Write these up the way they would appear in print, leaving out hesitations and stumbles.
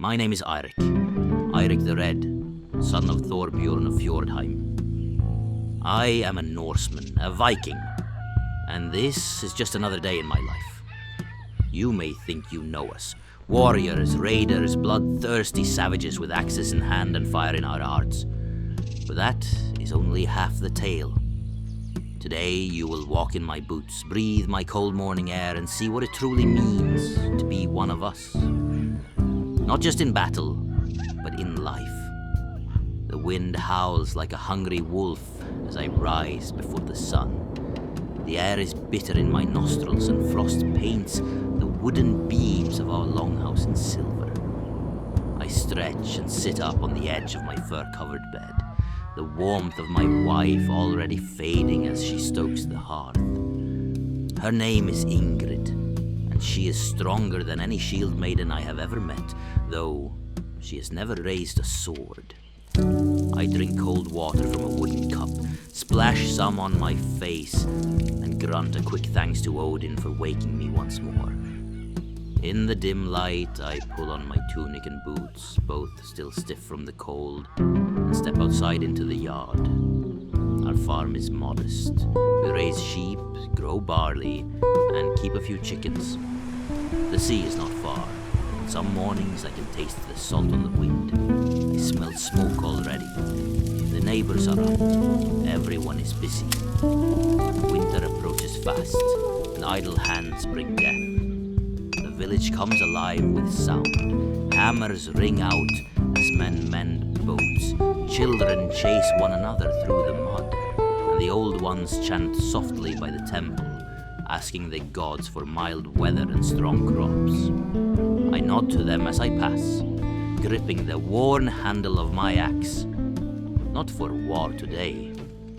My name is Eirik. Eirik the Red, son of Thorbjorn of Fjordheim. I am a Norseman, a Viking, and this is just another day in my life. You may think you know us. Warriors, raiders, bloodthirsty savages with axes in hand and fire in our hearts. But that is only half the tale. Today you will walk in my boots, breathe my cold morning air, and see what it truly means to be one of us. Not just in battle, but in life. The wind howls like a hungry wolf as I rise before the sun. The air is bitter in my nostrils, and frost paints the wooden beams of our longhouse in silver. I stretch and sit up on the edge of my fur-covered bed, the warmth of my wife already fading as she stokes the hearth. Her name is Ingrid, and she is stronger than any shield maiden I have ever met, though she has never raised a sword. I drink cold water from a wooden cup, splash some on my face, and grunt a quick thanks to Odin for waking me once more. In the dim light, I pull on my tunic and boots, both still stiff from the cold, and step outside into the yard. Our farm is modest. We raise sheep, grow barley, and keep a few chickens. The sea is not far. Some mornings I can taste the salt on the wind. I smell smoke already. The neighbors are up. Everyone is busy. Winter approaches fast, and idle hands bring death. The village comes alive with sound. Hammers ring out as men mend boats. Children chase one another through the mud, and the old ones chant softly by the temple, asking the gods for mild weather and strong crops. I nod to them as I pass, gripping the worn handle of my axe. Not for war today,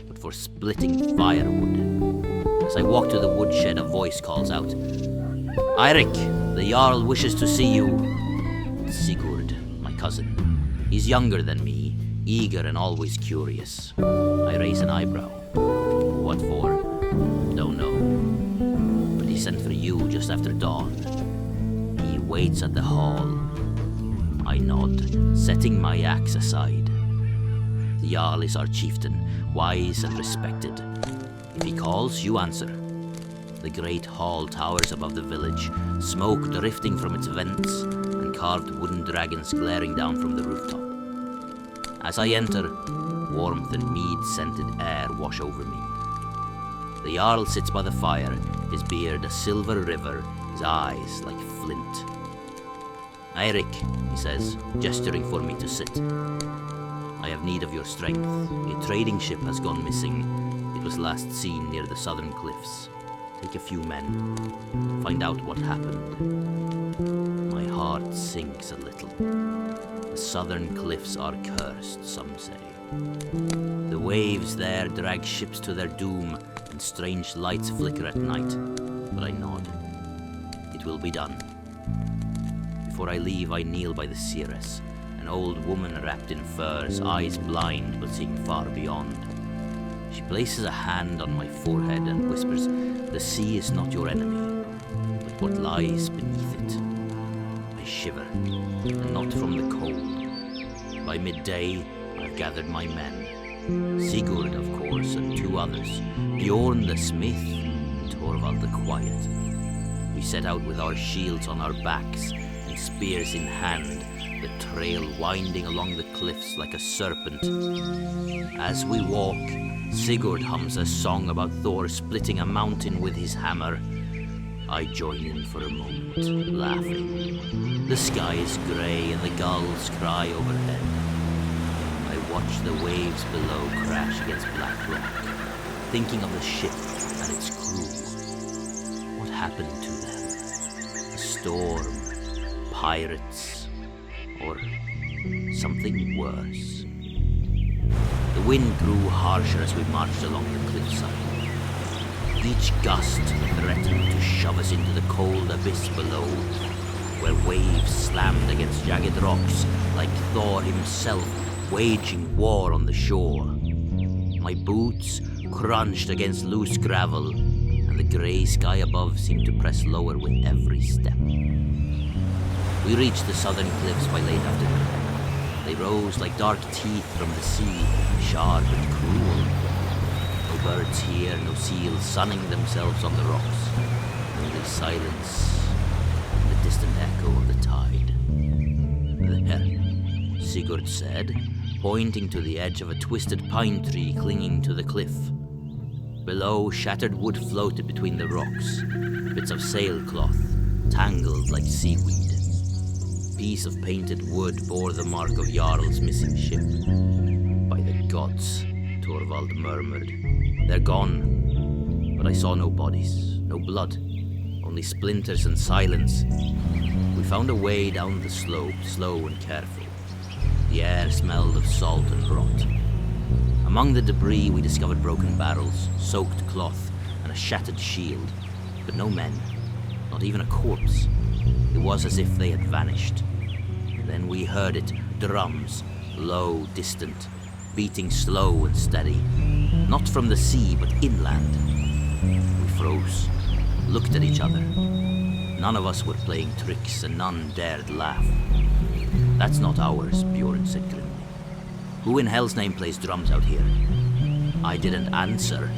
but for splitting firewood. As I walk to the woodshed, a voice calls out, "Eirik, the Jarl wishes to see you." It's Sigurd, my cousin. He's younger than me, eager and always curious. I raise an eyebrow. What for? Don't know. But he sent for you just after dawn. He waits at the hall. I nod, setting my axe aside. The Jarl is our chieftain, wise and respected. If he calls, you answer. The great hall towers above the village, smoke drifting from its vents, and carved wooden dragons glaring down from the rooftop. As I enter, warmth and mead-scented air wash over me. The Jarl sits by the fire, his beard a silver river, his eyes like flint. "Eirik," he says, gesturing for me to sit. "I have need of your strength. A trading ship has gone missing. It was last seen near the southern cliffs. Take a few men. Find out what happened." My heart sinks a little. The southern cliffs are cursed, some say. The waves there drag ships to their doom, and strange lights flicker at night, but I nod. It will be done. Before I leave, I kneel by the seeress, an old woman wrapped in furs, eyes blind but seeing far beyond. She places a hand on my forehead and whispers, "The sea is not your enemy, but what lies beneath it." I shiver, and not from the cold. By midday, I've gathered my men. Sigurd, of course, and two others, Bjorn the smith and Torvald the quiet. We set out with our shields on our backs and spears in hand, the trail winding along the cliffs like a serpent. As we walk, Sigurd hums a song about Thor splitting a mountain with his hammer. I join in for a moment, laughing. The sky is grey and the gulls cry overhead. I watch the waves below crash against black rock, thinking of the ship and its crew. What happened to them? A storm, pirates, or something worse? The wind grew harsher as we marched along the cliffside. Each gust threatened to shove us into the cold abyss below, where waves slammed against jagged rocks like Thor himself waging war on the shore. My boots crunched against loose gravel, and the grey sky above seemed to press lower with every step. We reached the southern cliffs by late afternoon. They rose like dark teeth from the sea, sharp and cruel. No birds here, no seals sunning themselves on the rocks. Only silence and the distant echo of the tide. There, Sigurd said, pointing to the edge of a twisted pine tree clinging to the cliff. Below, shattered wood floated between the rocks, bits of sailcloth, tangled like seaweed. A piece of painted wood bore the mark of Jarl's missing ship. By the gods, Thorvald murmured. They're gone. But I saw no bodies, no blood, only splinters and silence. We found a way down the slope, slow and careful. The air smelled of salt and rot. Among the debris we discovered broken barrels, soaked cloth, and a shattered shield. But no men, not even a corpse. It was as if they had vanished. Then we heard it, drums, low, distant, beating slow and steady. Not from the sea, but inland. We froze, looked at each other. None of us were playing tricks, and none dared laugh. That's not ours, Bjorn said grimly. Who in hell's name plays drums out here? I didn't answer.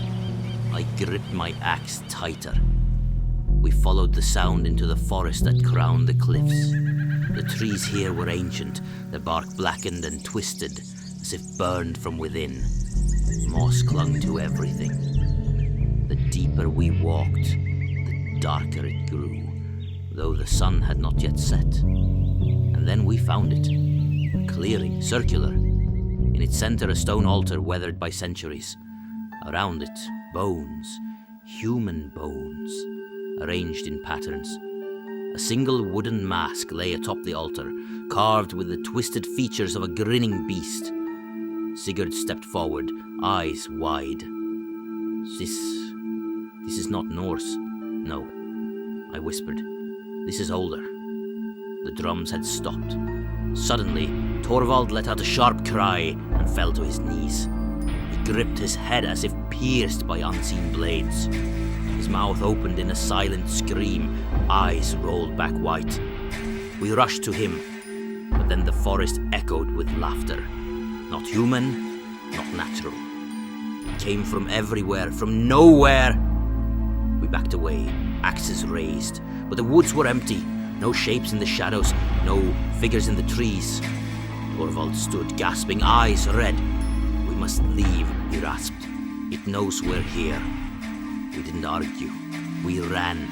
I gripped my axe tighter. We followed the sound into the forest that crowned the cliffs. The trees here were ancient, their bark blackened and twisted, as if burned from within. Moss clung to everything. The deeper we walked, the darker it grew, though the sun had not yet set. And then we found it. A clearing, circular. In its center, a stone altar weathered by centuries. Around it, bones, human bones, arranged in patterns. A single wooden mask lay atop the altar, carved with the twisted features of a grinning beast. Sigurd stepped forward, eyes wide. This is not Norse. No, I whispered. This is older. The drums had stopped. Suddenly, Thorvald let out a sharp cry and fell to his knees. He gripped his head as if pierced by unseen blades. His mouth opened in a silent scream, eyes rolled back white. We rushed to him, but then the forest echoed with laughter. Not human, not natural. It came from everywhere, from nowhere. We backed away, axes raised, but the woods were empty. No shapes in the shadows, no figures in the trees. Thorvald stood, gasping, eyes red. We must leave, he rasped. It knows we're here. We didn't argue. We ran.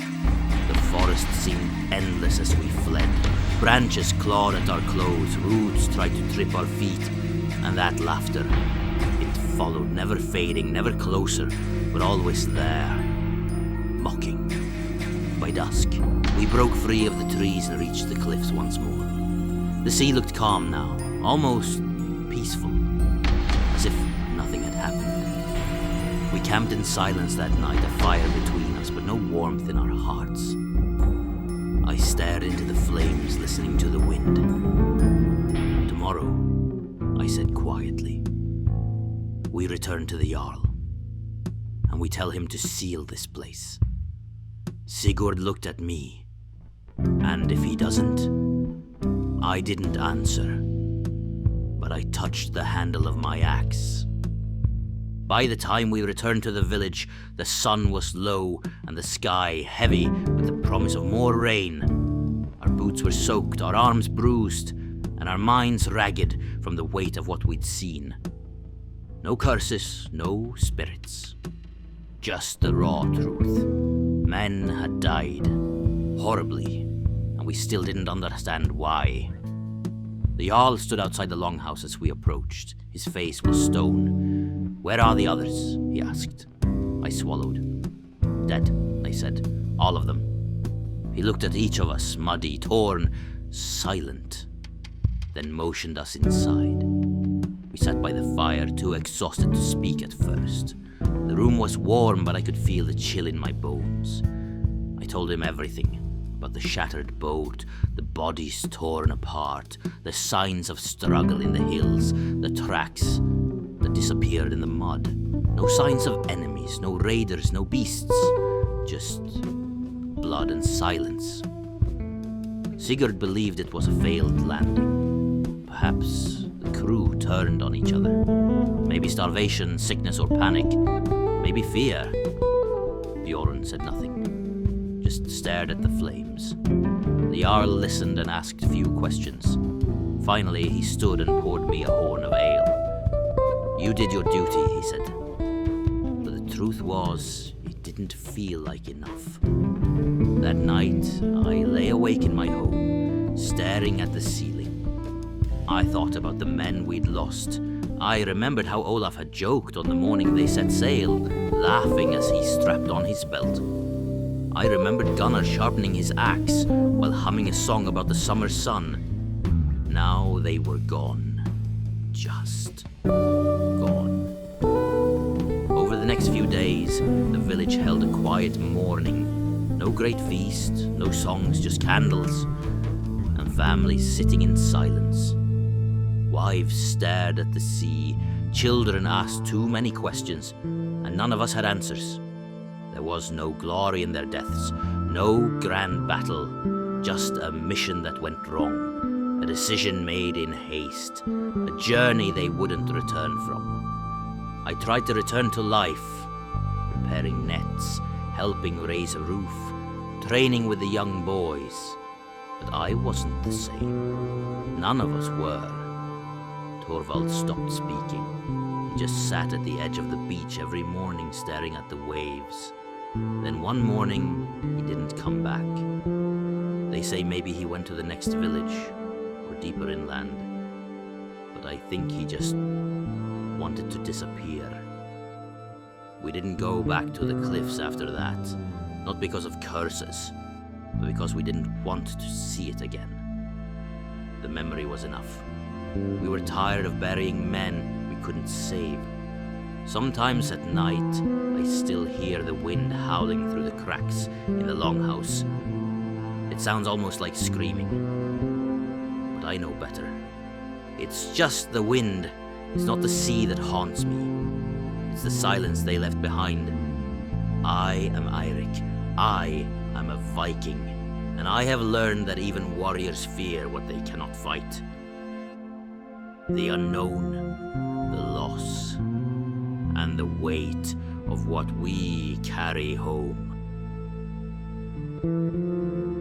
The forest seemed endless as we fled. Branches clawed at our clothes, roots tried to trip our feet. And that laughter, it followed, never fading, never closer, but always there, mocking. By dusk, we broke free of the trees and reached the cliffs once more. The sea looked calm now, almost peaceful, as if nothing had happened. We camped in silence that night, a fire between us, but no warmth in our hearts. I stared into the flames, listening to the wind. Tomorrow, I said quietly, we return to the Jarl, and we tell him to seal this place. Sigurd looked at me, and if he doesn't, I didn't answer, but I touched the handle of my axe. By the time we returned to the village, the sun was low and the sky heavy with the promise of more rain. Our boots were soaked, our arms bruised, and our minds ragged from the weight of what we'd seen. No curses, no spirits. Just the raw truth. Men had died, horribly, and we still didn't understand why. The Jarl stood outside the longhouse as we approached. His face was stone. "Where are the others?" he asked. I swallowed. "Dead," I said. "All of them." He looked at each of us, muddy, torn, silent, then motioned us inside. We sat by the fire, too exhausted to speak at first. The room was warm, but I could feel the chill in my bones. I told him everything, about the shattered boat, the bodies torn apart, the signs of struggle in the hills, the tracks that disappeared in the mud. No signs of enemies, no raiders, no beasts, just blood and silence. Sigurd believed it was a failed landing. Perhaps the crew turned on each other. Maybe starvation, sickness, or panic. Maybe fear. Bjorn said nothing, just stared at the flames. The Jarl listened and asked few questions. Finally, he stood and poured me a horn of ale. "You did your duty," he said. But the truth was, it didn't feel like enough. That night, I lay awake in my home, staring at the ceiling. I thought about the men we'd lost. I remembered how Olaf had joked on the morning they set sail, laughing as he strapped on his belt. I remembered Gunnar sharpening his axe while humming a song about the summer sun. Now they were gone. Just gone. Over the next few days, the village held a quiet mourning. No great feast, no songs, just candles, and families sitting in silence. Wives stared at the sea, children asked too many questions, and none of us had answers. There was no glory in their deaths, no grand battle, just a mission that went wrong, a decision made in haste, a journey they wouldn't return from. I tried to return to life, repairing nets, helping raise a roof, training with the young boys, but I wasn't the same. None of us were. Torvald stopped speaking. He just sat at the edge of the beach every morning staring at the waves. Then one morning, he didn't come back. They say maybe he went to the next village, or deeper inland. But I think he just wanted to disappear. We didn't go back to the cliffs after that, not because of curses, but because we didn't want to see it again. The memory was enough. We were tired of burying men we couldn't save. Sometimes at night, I still hear the wind howling through the cracks in the longhouse. It sounds almost like screaming. But I know better. It's just the wind. It's not the sea that haunts me. It's the silence they left behind. I am Eirik. I am a Viking. And I have learned that even warriors fear what they cannot fight. The unknown, the loss, and the weight of what we carry home.